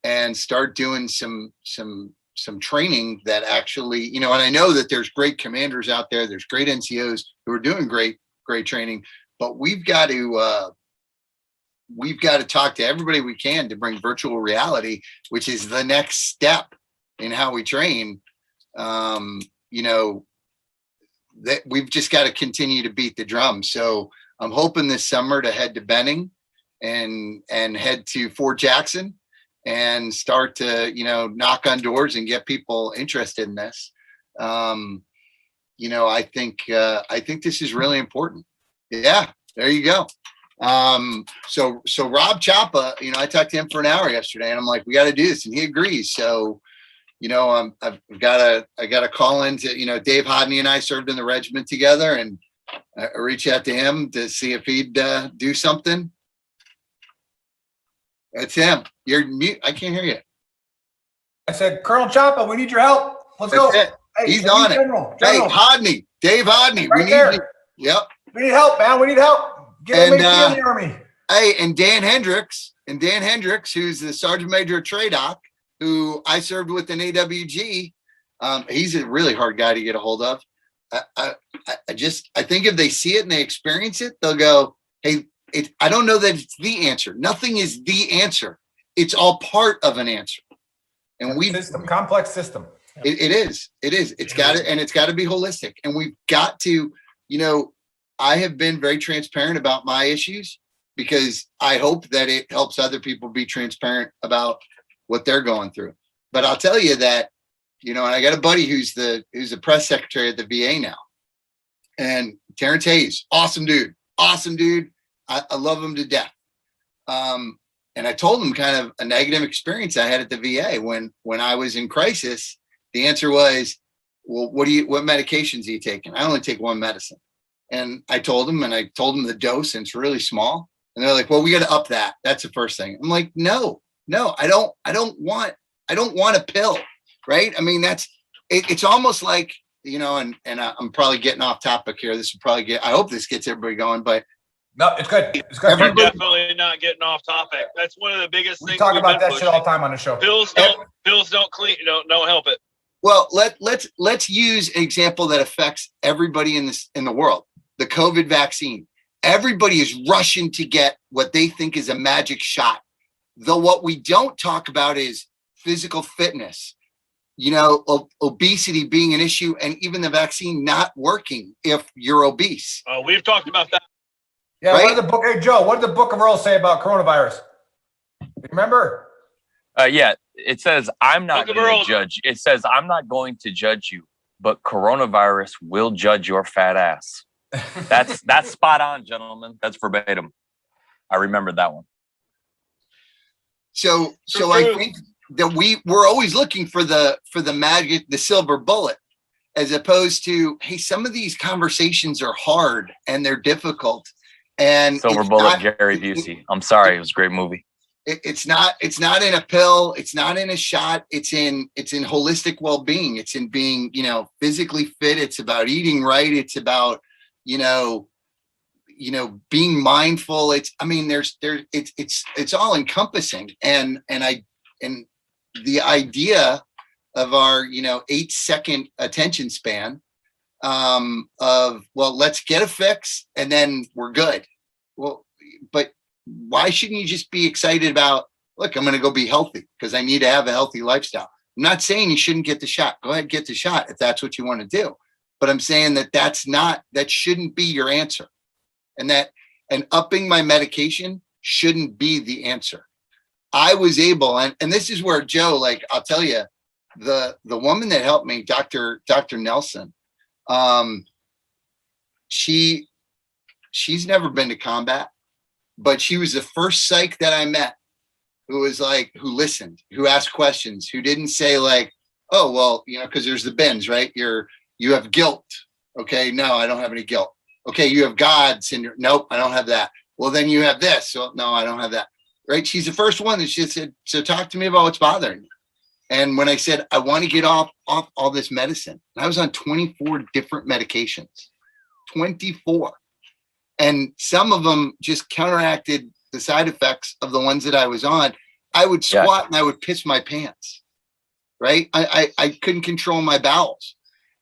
Speaker 6: and start doing some training that actually, and I know that there's great commanders out there. There's great NCOs who are doing great training, but we've got to talk to everybody we can to bring virtual reality, which is the next step in how we train. That we've just got to continue to beat the drum. So I'm hoping this summer to head to Benning and head to Fort Jackson and start to, knock on doors and get people interested in this. I think this is really important. Yeah, there you go. So Rob Chapa, I talked to him for an hour yesterday and I'm like, we got to do this. And he agrees. So, I got to call into, Dave Hodney and I served in the regiment together and I reach out to him to see if he'd do something. That's him. You're mute. I can't hear you.
Speaker 3: I said, Colonel Chapa, we need your help. Let's go.
Speaker 6: Hey, he's on it.
Speaker 3: General.
Speaker 6: Hey, Hodney, Dave Hodney.
Speaker 3: Right there.
Speaker 6: Yep.
Speaker 3: We need help, man. We need help. Get MAT in the Army.
Speaker 6: Hey, and Dan Hendricks, who's the Sergeant Major of TRADOC, who I served with in AWG. He's a really hard guy to get a hold of. I think if they see it and they experience it, they'll go, hey, I don't know that it's the answer. Nothing is the answer. It's all part of an answer. And
Speaker 3: complex system.
Speaker 6: It is. It's got to, and it's got to be holistic. And we've got to, I have been very transparent about my issues because I hope that it helps other people be transparent about what they're going through. But I'll tell you that, and I got a buddy who's the press secretary at the VA now, and Terrence Hayes, awesome dude. I love him to death. And I told him kind of a negative experience I had at the VA when I was in crisis. The answer was, well, what medications are you taking? I only take one medicine. And I told him the dose, and it's really small. And they're like, well, we got to up that. That's the first thing. I'm like, no, I don't want a pill. Right. I mean, it's almost like, and I'm probably getting off topic here. I hope this gets everybody going, but
Speaker 3: no, it's good. It's good.
Speaker 7: We're definitely not getting off topic. That's one of the biggest things.
Speaker 3: We talk about that shit all the time on the show.
Speaker 7: Pills don't clean. Don't help it.
Speaker 6: Well, let's use an example that affects everybody in the world. The COVID vaccine. Everybody is rushing to get what they think is a magic shot. Though what we don't talk about is physical fitness, obesity being an issue, and even the vaccine not working if you're obese.
Speaker 7: We've talked about that.
Speaker 3: Yeah,
Speaker 6: right?
Speaker 3: Hey, Joe, what did the Book of Earl say about coronavirus? Remember?
Speaker 4: Yeah, it says, I'm not going to judge. It says, I'm not going to judge you, but coronavirus will judge your fat ass. That's spot on, gentlemen. That's verbatim. I remember that one.
Speaker 6: So I think that we're always looking for the magic, the silver bullet, as opposed to, hey, some of these conversations are hard and they're difficult. And
Speaker 4: Silver Bullet, Gary Busey. I'm sorry, it was a great movie.
Speaker 6: It's not in a pill. It's not in a shot. It's in holistic well-being. It's in being, physically fit. It's about eating right. It's about, being mindful. It's all encompassing. And the idea of our, 8-second attention span of, well, let's get a fix and then we're good. Well, but why shouldn't you just be excited about, look, I'm going to go be healthy because I need to have a healthy lifestyle. I'm not saying you shouldn't get the shot. Go ahead, get the shot if that's what you want to do. But I'm saying that shouldn't be your answer. And upping my medication shouldn't be the answer. I was able, and this is where Joe, like, I'll tell you, the woman that helped me, Dr. Nelson, she's never been to combat, but she was the first psych that I met who listened, who asked questions, who didn't say like, oh, well, because there's the bins, right? You have guilt. Okay. No, I don't have any guilt. Okay. You have God syndrome. Nope. I don't have that. Well, then you have this. So no, I don't have that. Right. She's the first one that she said, so talk to me about what's bothering you. And when I said, I want to get off all this medicine, I was on 24 different medications, 24. And some of them just counteracted the side effects of the ones that I was on. I would squat and I would piss my pants, right? I couldn't control my bowels.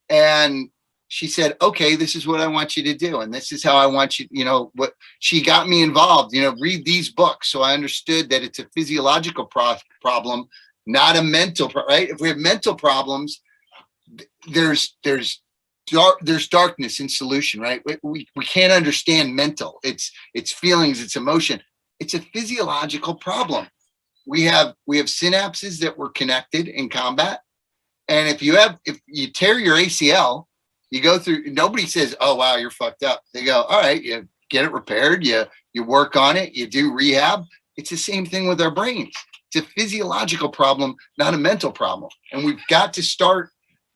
Speaker 6: And she said, okay, this is what I want you to do. And this is how I want you, what she got me involved, read these books. So I understood that it's a physiological problem, not a mental, right? If we have mental problems, there's darkness in solution, right? We can't understand mental. It's feelings, it's emotion. It's a physiological problem. We have synapses that were connected in combat. And if you tear your ACL, you go through, nobody says, oh, wow, you're fucked up. They go, all right, you get it repaired. You work on it. You do rehab. It's the same thing with our brains. It's a physiological problem, not a mental problem. And we've got to start,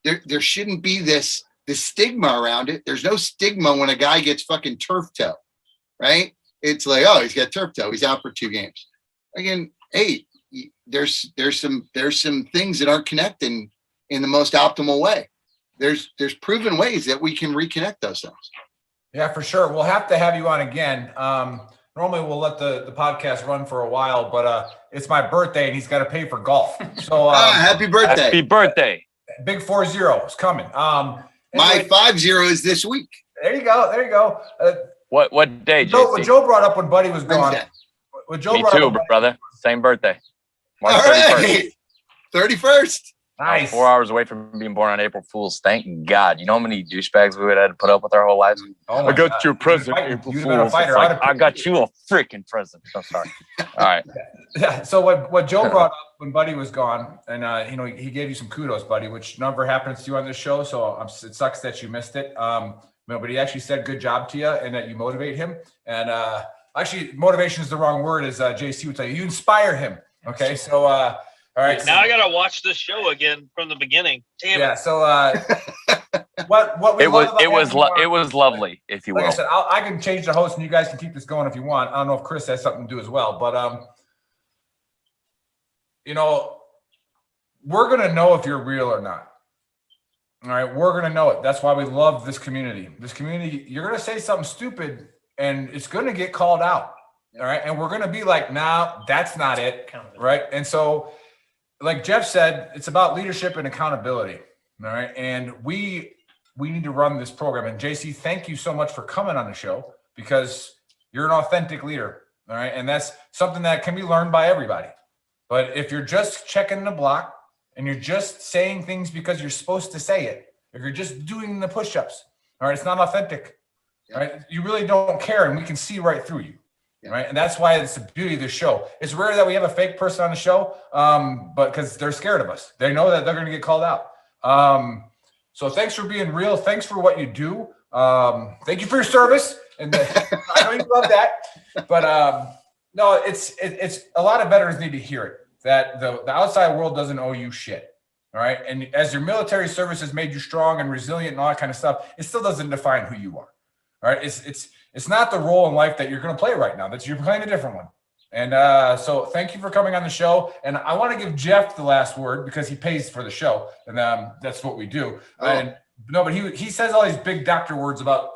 Speaker 6: there shouldn't be this stigma around it. There's no stigma when a guy gets fucking turf toe, right? It's like, oh, he's got turf toe. He's out for 2 games. Again, hey, there's some things that aren't connecting in the most optimal way. There's proven ways that we can reconnect those things.
Speaker 3: Yeah, for sure. We'll have to have you on again. Normally we'll let the podcast run for a while, but it's my birthday and he's got to pay for golf. So
Speaker 6: happy birthday.
Speaker 4: Happy birthday.
Speaker 3: Big 40 is coming.
Speaker 6: Anyway, my 50 is this week.
Speaker 3: There you go.
Speaker 4: What day,
Speaker 3: What Joe brought up when Buddy was gone.
Speaker 4: Me too, brother. Same birthday. March 31st.
Speaker 6: Right. 31st.
Speaker 4: I was
Speaker 3: Nice.
Speaker 4: 4 hours away from being born on April Fool's. Thank God. You know how many douchebags we would have had to put up with our whole lives?
Speaker 3: Oh my
Speaker 4: I got
Speaker 3: God.
Speaker 4: your present,
Speaker 3: You'd
Speaker 4: April
Speaker 3: have been a
Speaker 4: Fool's.
Speaker 3: fighter.
Speaker 4: It's like,
Speaker 3: I'd have
Speaker 4: I got you a freaking present. I'm sorry. All right.
Speaker 3: Yeah. So what Joe brought up when Buddy was gone, and he gave you some kudos, Buddy, which never happens to you on this show. So it sucks that you missed it. But he actually said good job to you, and that you motivate him. And actually, motivation is the wrong word, as JC would tell you. You inspire him. Okay. So all right.
Speaker 7: Now I gotta watch this show again from the beginning. Damn
Speaker 3: Yeah.
Speaker 7: it.
Speaker 3: So what we
Speaker 4: It was
Speaker 3: love about
Speaker 4: it was lovely, if you
Speaker 3: like
Speaker 4: will.
Speaker 3: I said, I can change the host, and you guys can keep this going if you want. I don't know if Chris has something to do as well, but we're gonna know if you're real or not. All right, we're gonna know it. That's why we love this community. This community, you're gonna say something stupid, and it's gonna get called out. All right, and we're gonna be like, nah, that's not it. Right, and so, like Jeff said, it's about leadership and accountability. All right, and we need to run this program. And JC, thank you so much for coming on the show, because you're an authentic leader. All right, and that's something that can be learned by everybody. But if you're just checking the block and you're just saying things because you're supposed to say it, if you're just doing the push-ups, all right, it's not authentic. All right, you really don't care, and we can see right through you. Right, and that's why it's the beauty of the show. It's rare that we have a fake person on the show, but because they're scared of us, they know that they're going to get called out. So thanks for being real. Thanks for what you do. Thank you for your service, and I know you love that. But no, it's a lot of veterans need to hear it, that the outside world doesn't owe you shit. All right, and as your military service has made you strong and resilient and all that kind of stuff, it still doesn't define who you are. All right, it's not the role in life that you're going to play right now. You're playing a different one. And so thank you for coming on the show. And I want to give Jeff the last word, because he pays for the show, and that's what we do. But he says all these big doctor words about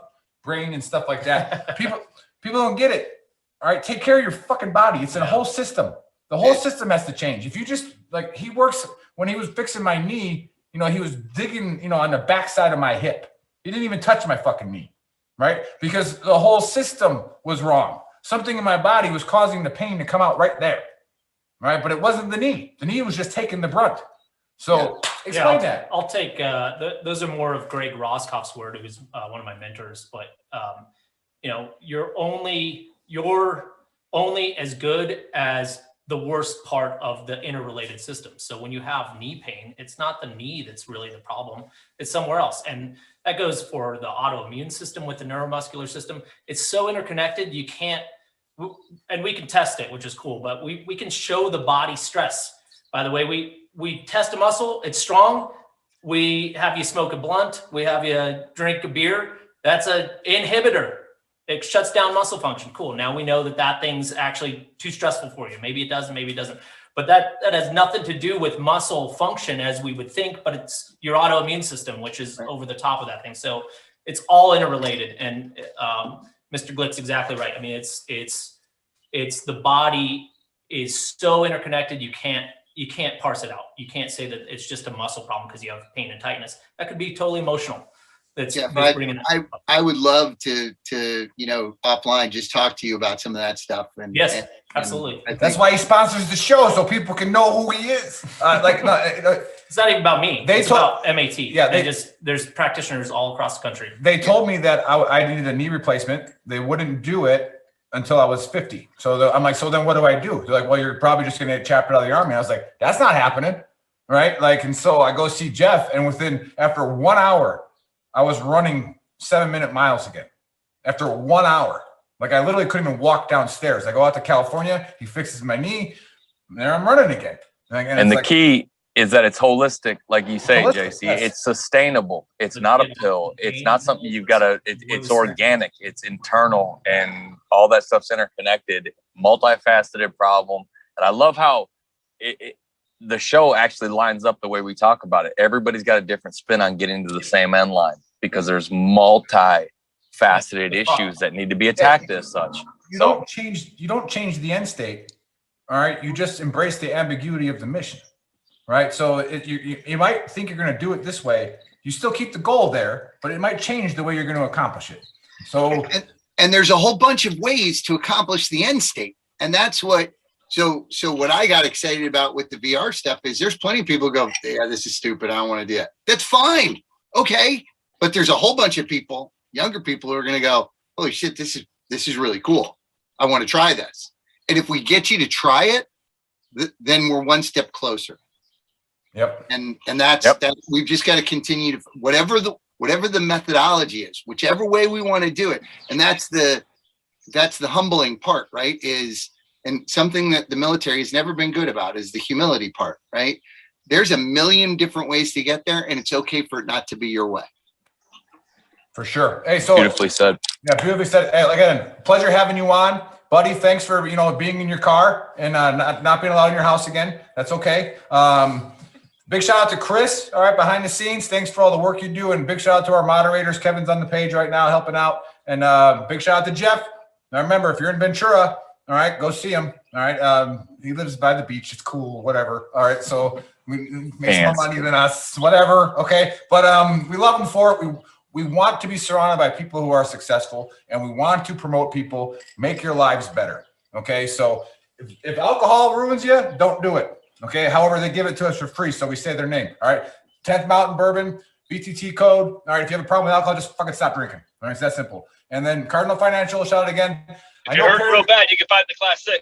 Speaker 3: brain and stuff like that. People don't get it. All right, take care of your fucking body. It's a whole system. The whole system has to change. If you just, like, he works, when he was fixing my knee, he was digging, on the backside of my hip. He didn't even touch my fucking knee, right? Because the whole system was wrong. Something in my body was causing the pain to come out right there, right? But it wasn't the knee. The knee was just taking the brunt. So explain that.
Speaker 5: I'll take, those are more of Greg Roscoff's word, who was one of my mentors. But, you're only as good as the worst part of the interrelated system. So when you have knee pain, it's not the knee that's really the problem, it's somewhere else. And that goes for the autoimmune system with the neuromuscular system. It's so interconnected, you can't, and we can test it, which is cool, but we can show the body stress. By the way, we test a muscle, it's strong. We have you smoke a blunt, we have you drink a beer. That's an inhibitor. It shuts down muscle function. Cool. Now we know that thing's actually too stressful for you. Maybe it does, and maybe it doesn't. But that has nothing to do with muscle function as we would think, but it's your autoimmune system, which is over the top of that thing. So it's all interrelated. And Mr. Glick's exactly right. I mean, it's the body is so interconnected. You can't parse it out. You can't say that it's just a muscle problem because you have pain and tightness. That could be totally emotional.
Speaker 6: I would love to offline just talk to you about some of that stuff. And
Speaker 5: yes, absolutely.
Speaker 3: That's why he sponsors the show, so people can know who he is.
Speaker 5: It's not even about me. It's about MAT.
Speaker 3: Yeah,
Speaker 5: there's practitioners all across the country.
Speaker 3: They told me that I needed a knee replacement. They wouldn't do it until I was 50. So I'm like, so then what do I do? They're like, well, you're probably just going to get chaptered out of the army. I was like, that's not happening, right? And so I go see Jeff, and after 1 hour, I was running 7-minute miles again. After 1 hour, I literally couldn't even walk downstairs. I go out to California, he fixes my knee, and there I'm running again.
Speaker 4: And the key is that it's holistic, like you say, JC. Yes. It's sustainable. It's not a pill. It's not something you've got to. It's organic. It's internal, and all that stuff's interconnected. Multifaceted problem, and I love how the show actually lines up the way we talk about it. Everybody's got a different spin on getting to the same end line, because there's multi-faceted issues that need to be attacked as such.
Speaker 3: You don't change the end state. All right. You just embrace the ambiguity of the mission. Right. So you might think you're going to do it this way. You still keep the goal there, but it might change the way you're going to accomplish it. So,
Speaker 6: and there's a whole bunch of ways to accomplish the end state. And that's what So what I got excited about with the VR stuff is there's plenty of people who go, yeah, this is stupid. I don't want to do it. That's fine. Okay. But there's a whole bunch of people, younger people, who are going to go, holy shit, this is really cool. I want to try this. And if we get you to try it, then we're one step closer.
Speaker 3: Yep.
Speaker 6: And that's that. We've just got to continue to whatever the methodology is, whichever way we want to do it. And that's the humbling part, right? And something that the military has never been good about is the humility part, right? There's a million different ways to get there, and it's okay for it not to be your way.
Speaker 3: For sure. Hey, so
Speaker 4: Beautifully said.
Speaker 3: Yeah, beautifully said. Hey, again, pleasure having you on, buddy. Thanks for being in your car and not being allowed in your house again. That's okay. Big shout out to Chris. All right, behind the scenes. Thanks for all the work you do, and big shout out to our moderators. Kevin's on the page right now helping out, and big shout out to Jeff. Now remember, if you're in Ventura, all right, go see him. All right, he lives by the beach. It's cool, whatever. All right, so we make more money than us, whatever. Okay, but we love him for it. We want to be surrounded by people who are successful, and we want to promote people, make your lives better. Okay, so if alcohol ruins you, don't do it. Okay, however, they give it to us for free, so we say their name. All right, 10th Mountain Bourbon, BTT code. All right, if you have a problem with alcohol, just fucking stop drinking. All right, it's that simple. And then Cardinal Financial, shout out again.
Speaker 7: If you're hurt real bad, you can find the Class 6.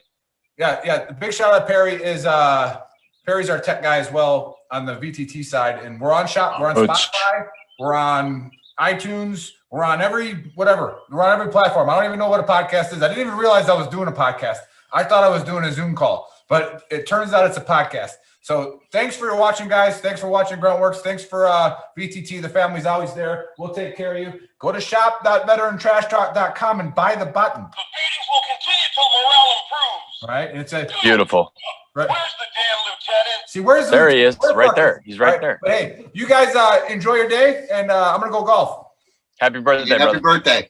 Speaker 3: Yeah. The big shout out Perry is Perry's our tech guy as well on the VTT side, and we're on Spotify, we're on iTunes, we're on every platform. I don't even know what a podcast is. I didn't even realize I was doing a podcast. I thought I was doing a Zoom call, but it turns out it's a podcast. So thanks for watching, guys. Thanks for watching Gruntworks. Thanks for VTT. The family's always there. We'll take care of you. Go to shop.veterantrashtalk.com and buy the button.
Speaker 2: The beatings will continue till morale improves.
Speaker 3: All right. And it's a
Speaker 4: Beautiful.
Speaker 3: right.
Speaker 2: Where's the damn lieutenant?
Speaker 3: See, where's
Speaker 4: There he is.
Speaker 3: where's
Speaker 4: Right
Speaker 3: Bucky?
Speaker 4: there. He's right there.
Speaker 3: But hey, you guys enjoy your day, and I'm gonna go golf.
Speaker 4: Happy birthday,
Speaker 6: Happy
Speaker 4: brother.
Speaker 6: birthday.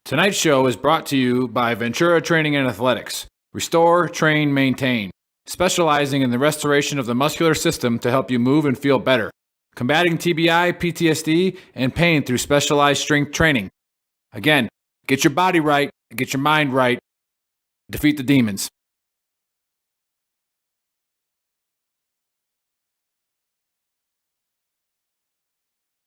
Speaker 1: Tonight's show is brought to you by Ventura Training and Athletics. Restore, train, maintain. Specializing in the restoration of the muscular system to help you move and feel better. Combating TBI, PTSD, and pain through specialized strength training. Again, get your body right, get your mind right, defeat the demons.